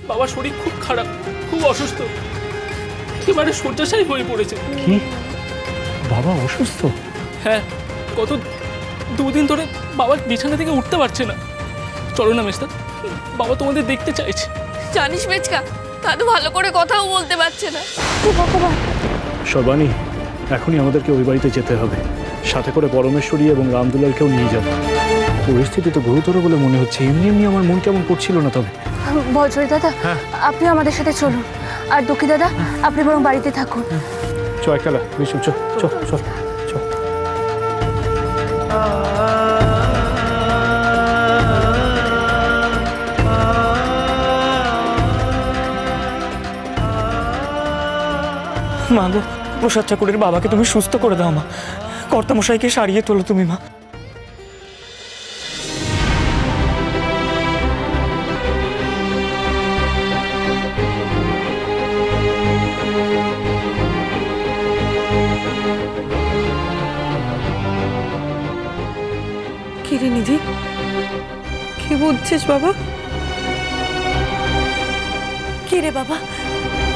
বাবার শরীর খুব খারাপ, খুব অসুস্থ, একেবারে শয্যাশায়ী হয়ে পড়েছে। কি, বাবা অসুস্থ? হ্যাঁ, গত 2 দিন ধরে বাবা বিছানা থেকে উঠতে পারছে না। চলো না মেজদা, বাবা তোমাদের দেখতে চাইছে। জানিস মেজকা, দাদু ভালো করে কথাও বলতে পারছে না। সর্বাণী, এখনই আমাদেরকে ওই বাড়িতে যেতে হবে, সাথে করে পরমেশ্বরী এবং রামদুলালকেও নিয়ে যাবো। পরিস্থিতি তো গুরুতর বলে মনে হচ্ছে। এমনি এমনি আমার মন কেমন করছিল না। তবে ভজরি দাদা, আপনি আমাদের সাথে চলুন, আর দুঃখী দাদা আপনি বরং বাড়িতে থাকুন। চ একলা বিশু, চ চ চ চ। মা গো, প্রসাদ চাকুরের বাবাকে তুমি সুস্থ করে দাও মা। কর্তামশাইকে সারিয়ে তোলো তুমি মা। কিরে নিধি, কি বুঝছিস বাবা? কি রে বাবা,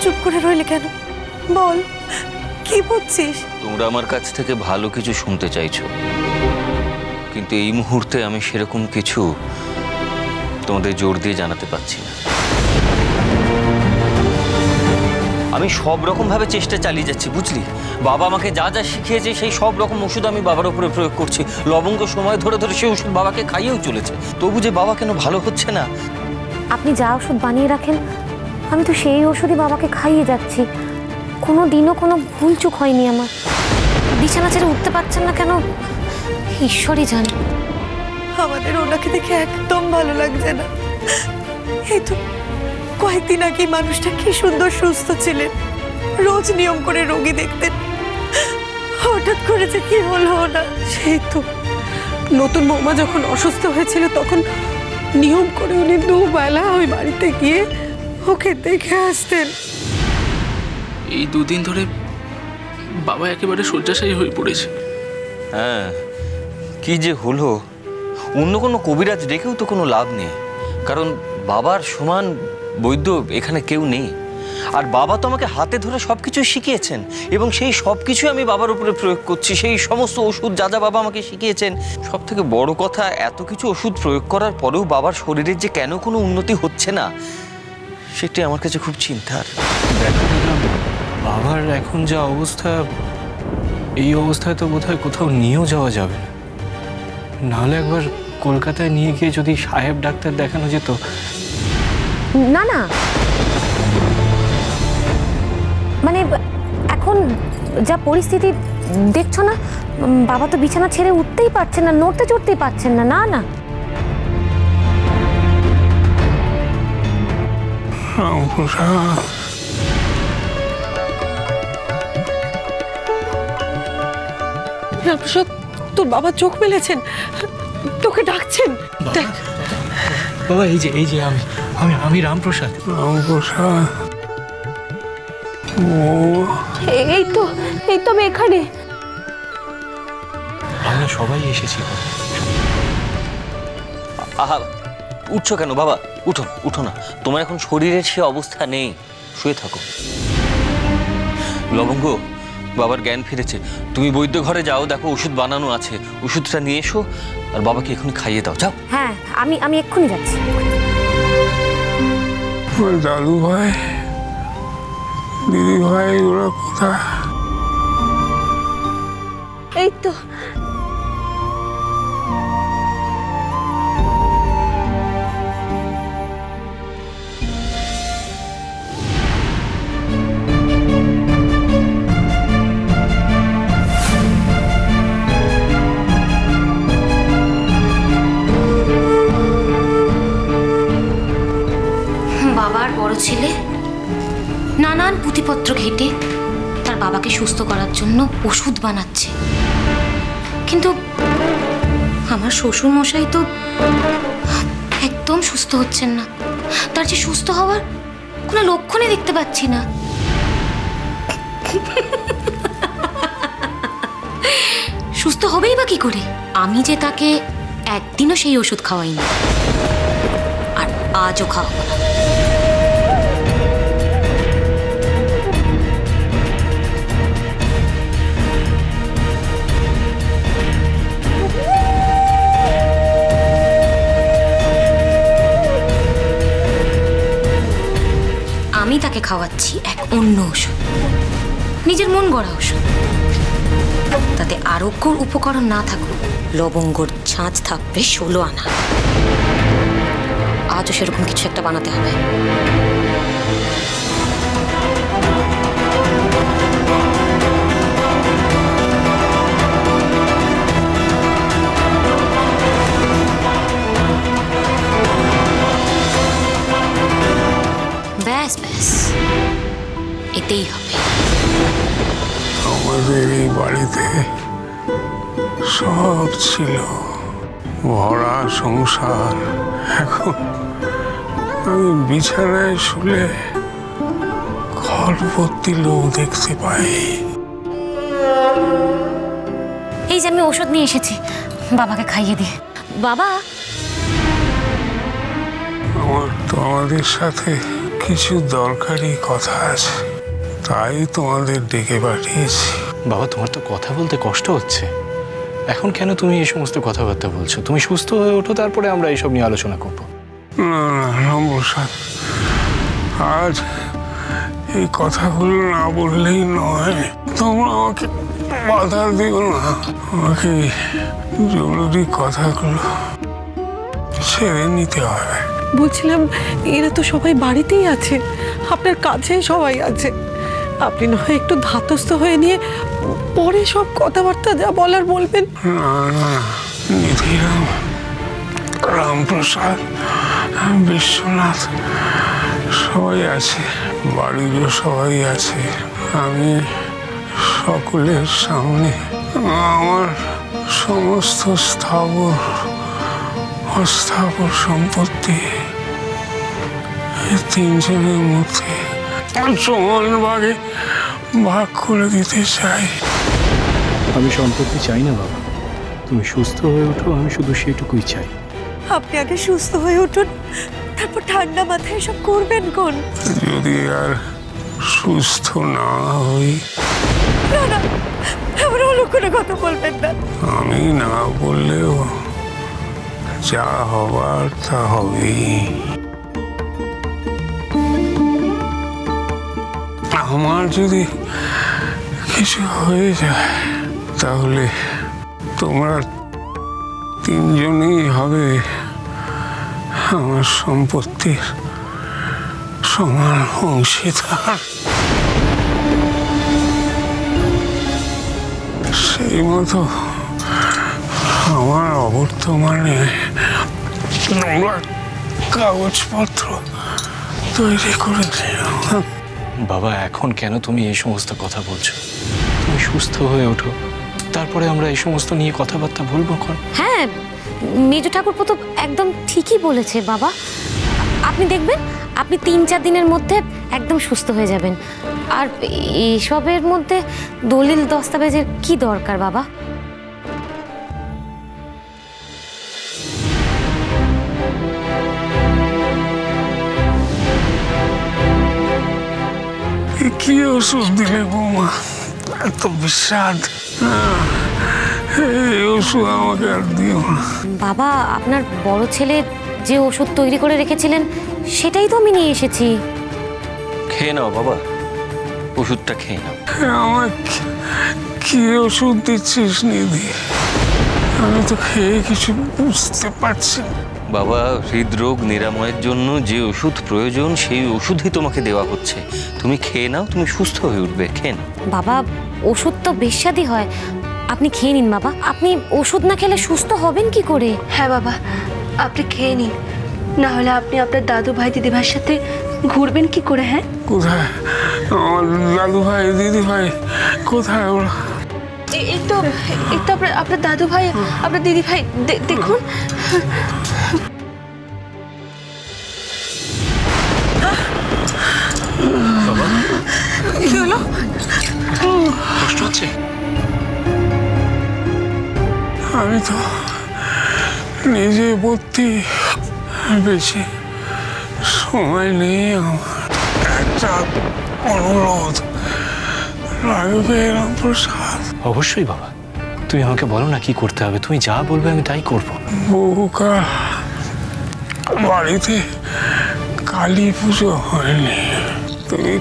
চুপ করে রইলে কেন? বল, কি বুঝছিস? তোমরা আমার কাছ থেকে ভালো কিছু শুনতে চাইছো, কিন্তু এই মুহূর্তে আমি সেরকম কিছু তোমাদের জোর দিয়ে জানাতে পারছি না। আমি সব রকম ভাবে চেষ্টা চালিয়ে যাচ্ছি, বুঝলি? বাবা আমাকে যা যা শিখিয়েছে সেই সব রকম ওষুধ আমি বাবার উপরে প্রয়োগ করছি। লবঙ্গ সময় ধরে ধরে সেই ওষুধ বাবাকে খাইয়েও চলেছে, তবু যে বাবা কেন ভালো হচ্ছে না। আপনি যা ওষুধ বানিয়ে রাখেন, আমি তো সেই ওষুধই বাবাকে খাইয়ে যাচ্ছি। কোনো দিনও কোনো ভুল চুক হয়নি আমার। বিছানা ছেড়ে উঠতে পারছেন না কেন ঈশ্বরই জানে। আমাদের ওনাকে দেখে একদম ভালো লাগছে না। এই তো কয়েকদিন আগে মানুষটা কি সুন্দর সুস্থ ছিলেন, রোজ নিয়ম করে রোগী দেখতেন। হঠাৎ করে যে কি হলো না। সেই তো নতুন বৌমা যখন অসুস্থ হয়েছিল তখন নিয়ম করে উনি 2 বেলা ওই বাড়িতে গিয়ে ওকে দেখে আসতেন। এই 2 দিন ধরে বাবা একেবারে শয্যাশায়ী হয়ে পড়েছে। হ্যাঁ, কি যে হলো। অন্য কোনো কবিরাজ ডেকেও তো কোনো লাভ নেই, কারণ বাবার সমান বৈদ্য এখানে কেউ নেই। আর বাবা তো আমাকে হাতে ধরে সবকিছু শিখিয়েছেন, এবং সেই সবকিছু আমি বাবার উপরে প্রয়োগ করছি। সেই সমস্ত ওষুধ যা যা বাবা আমাকে শিখিয়েছেন, সব থেকে বড় কথা, এত কিছু ওষুধ প্রয়োগ করার পরেও বাবার শরীরের যে কেন কোনো উন্নতি হচ্ছে না, সেটি আমার কাছে খুব চিন্তার। দেখো বাবার এখন যা অবস্থা, এই অবস্থায় তো বোধহয় কোথাও নিয়েও যাওয়া যাবে না। নাহলে একবার কলকাতায় নিয়ে গিয়ে যদি সাহেব ডাক্তার দেখানো যেত। না না, মানে এখন যা পরিস্থিতি দেখছো না, বাবা তো বিছানা ছেড়ে উঠতেই পারছেন না, নড়তে চড়তেই পারছেন না। না না, রামপ্রসাদ, তোর বাবা চোখ মেলেছেন, তোকে ডাকছেন। দেখ বাবা, এই যে আমি রামপ্রসাদ। এই তো আমি এখানে। আমরা সবাই এসেছি। আহা, উঠছো কেন বাবা? উঠো উঠো না, তোমার এখন শরীরের সে অবস্থা নেই, শুয়ে থাকো। লবঙ্গ, বাবার জ্ঞান ফিরেছে, তুমি বৈদ্য ঘরে যাও, দেখো ওষুধ বানানো আছে, ওষুধটা নিয়ে এসো আর বাবাকে এখনই খাইয়ে দাও, যাও। হ্যাঁ, আমি এক্ষুনি যাচ্ছি। দাদু ভাই, দিদি ভাই, ওরা কোথায়? এই তো বাবার বড় ছেলে নানান পুঁথিপত্র ঘেটে তার বাবাকে সুস্থ করার জন্য ওষুধ বানাচ্ছে, কিন্তু আমার শ্বশুর মশাই তো একদম সুস্থ হচ্ছেন না। তার যে সুস্থ হওয়ার কোনো লক্ষণই দেখতে পাচ্ছি না। সুস্থ হবেই বা কি করে? আমি যে তাকে একদিনও সেই ওষুধ খাওয়াইনি, আর আজও খাওয়াবো না। আমি তাকে খাওয়াচ্ছি এক অন্য ওষুধ, নিজের মন গড়া ওষুধ। তাতে আরোগ্যর উপকরণ না থাকুক, লবঙ্গর ছাঁচ থাকবে 16 আনা। আজও সেরকম কিছু একটা বানাতে হবে। ব্যাস ব্যাস, এতেই হবে। আমাদের এই বাড়িতে সব ছিল, ভরা সংসার। এখন আমি বিছানায় শুলে ঘর ভর্তি লোক দেখতে পাই। এই যে আমি ওষুধ নিয়ে এসেছি, বাবাকে খাইয়ে দিয়ে। বাবা, আমার তোমাদের সাথে কিছু দরকারি কথা আছে, তাই তোমাদের ডেকে পাঠিয়েছি। বাবা, তোমার তো কথা বলতে কষ্ট হচ্ছে। এখন কেন তুমি এই সমস্ত কথাবার্তা বলছো? তুমি সুস্থ হয়ে ওঠো, তারপরে আমরা এইসব নিয়ে আলোচনা করবো। না না রামপ্রসাদ, আজ এই কথাগুলো না বললেই নয়। তোমরা আমাকে বাধা দিও না, আমাকে জরুরি কথাগুলো ছেড়ে নিতে হবে। বলছিলাম এরা তো সবাই বাড়িতেই আছে, আপনার কাছে সবাই আছে। আপনি না হয় একটু ধাতস্থ হয়ে নিয়ে পরে সব কথাবার্তা যা বলার বলবেন। না না নিধিরাম, রামপ্রসাদ, বিশ্বনাথ সবাই আছে, বাড়িরও সবাই আছে। আমি সকলের সামনে আমার সমস্ত স্থাবর অস্থাবর সম্পত্তি এই তিনজনের মধ্যে সমান ভাগে ভাগ করে দিতে চাই। আমি সম্পত্তি চাই না বাবা, তুমি সুস্থ হয়ে ওঠো, আমি শুধু সেটুকুই চাই। আপনি আগে সুস্থ হয়ে উঠুন, তারপর ঠান্ডা মাথায় সব করবেন কোন। যদি আর সুস্থ না হই, না না, আমরা অন্য কোনো কথা বলবেন না। আমি না বললেও যা হবার তা হবেই। আমার যদি কিছু হয়ে যায়, তাহলে তোমরা তিনজনেই হবে আমার সম্পত্তির সমান অংশীদার। সেই মতো আমার অবর্তমানে তোমরা কাগজপত্র তৈরি করে দিও। বাবা, এখন কেন তুমি এই সমস্ত কথা বলছো? তুমি সুস্থ হয়ে ওঠো, তারপরে আমরা এই সমস্ত নিয়ে কথাবার্তা বলবো। হ্যাঁ, মেজ ঠাকুরপো তো একদম ঠিকই বলেছে বাবা। আপনি দেখবেন আপনি 3-4 দিনের মধ্যে একদম সুস্থ হয়ে যাবেন। আর এইসবের মধ্যে দলিল দস্তাবেজের কি দরকার বাবা? কি ওষুধ দিলে বৌমা? এত বিস্বাদ, এই ওষুধ আমাকে আর দিও না। বাবা, আপনার বড় ছেলে যে ওষুধ তৈরি করে রেখেছিলেন সেটাই তো আমি নিয়ে এসেছি। খেয়ে নাও বাবা, ওষুধটা খেয়ে নাও। আমার কি ওষুধ দিচ্ছিস নিধি? আমি তো খেয়ে কিছু বুঝতে পারছি না। বাবা, হৃদরোগ নিরাময়ের জন্য যে ওষুধ প্রয়োজন সেই ওষুধই তোমাকে দেওয়া হচ্ছে। তুমি খেয়ে নাও, তুমি সুস্থ হয়ে উঠবে। খেয়ে নাও বাবা, ওষুধ তো বেস্বাদী হয়, আপনি খেয়ে নিন বাবা। আপনি ওষুধ না খেলে সুস্থ হবেন কি করে? হ্যাঁ বাবা, আপনি খেয়ে নিন, না হলে আপনি আপনার দাদু ভাই দিদি ভাইয়ের সাথে ঘুরবেন কি করে? হ্যাঁ, কোথায় আমার দাদু ভাই দিদি ভাই? কোথায় ওরা? এই তো আপনার দাদু ভাই, আপনার দিদি ভাই, দেখুন। কি হলো? কষ্ট হচ্ছে? আমি তো নিজে ভর্তি বেশি সময় নেই। আমার একটা অনুরোধ লাগবে রামপ্রসাদ। অবশ্যই বাবা, তুমি আমাকে বলো না কি করতে হবে। তুমি যা বলবে আমি তাই করবো। বহুকাল বাড়িতে কালী পুজো হয়নি, তুমি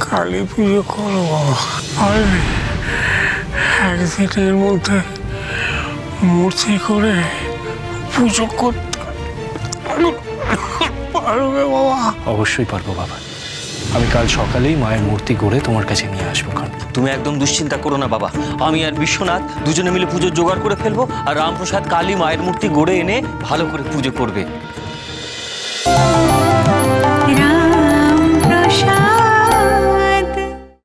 কালী পুজো করো বাবা। পারবে একদিনের মধ্যে মূর্তি করে পুজো করতে পারবে বাবা? অবশ্যই পারবো বাবা। আমি কাল সকালেই মায়ের মূর্তি গড়ে তোমার কাছে নিয়ে আসবো। তুমি একদম দুশ্চিন্তা করো না বাবা, আমি আর বিশ্বনাথ দুজনে মিলে পুজোর জোগাড় করে ফেলবো, আর রামপ্রসাদ কালী মায়ের মূর্তি গড়ে এনে ভালো করে পুজো করবে। রামপ্রসাদ।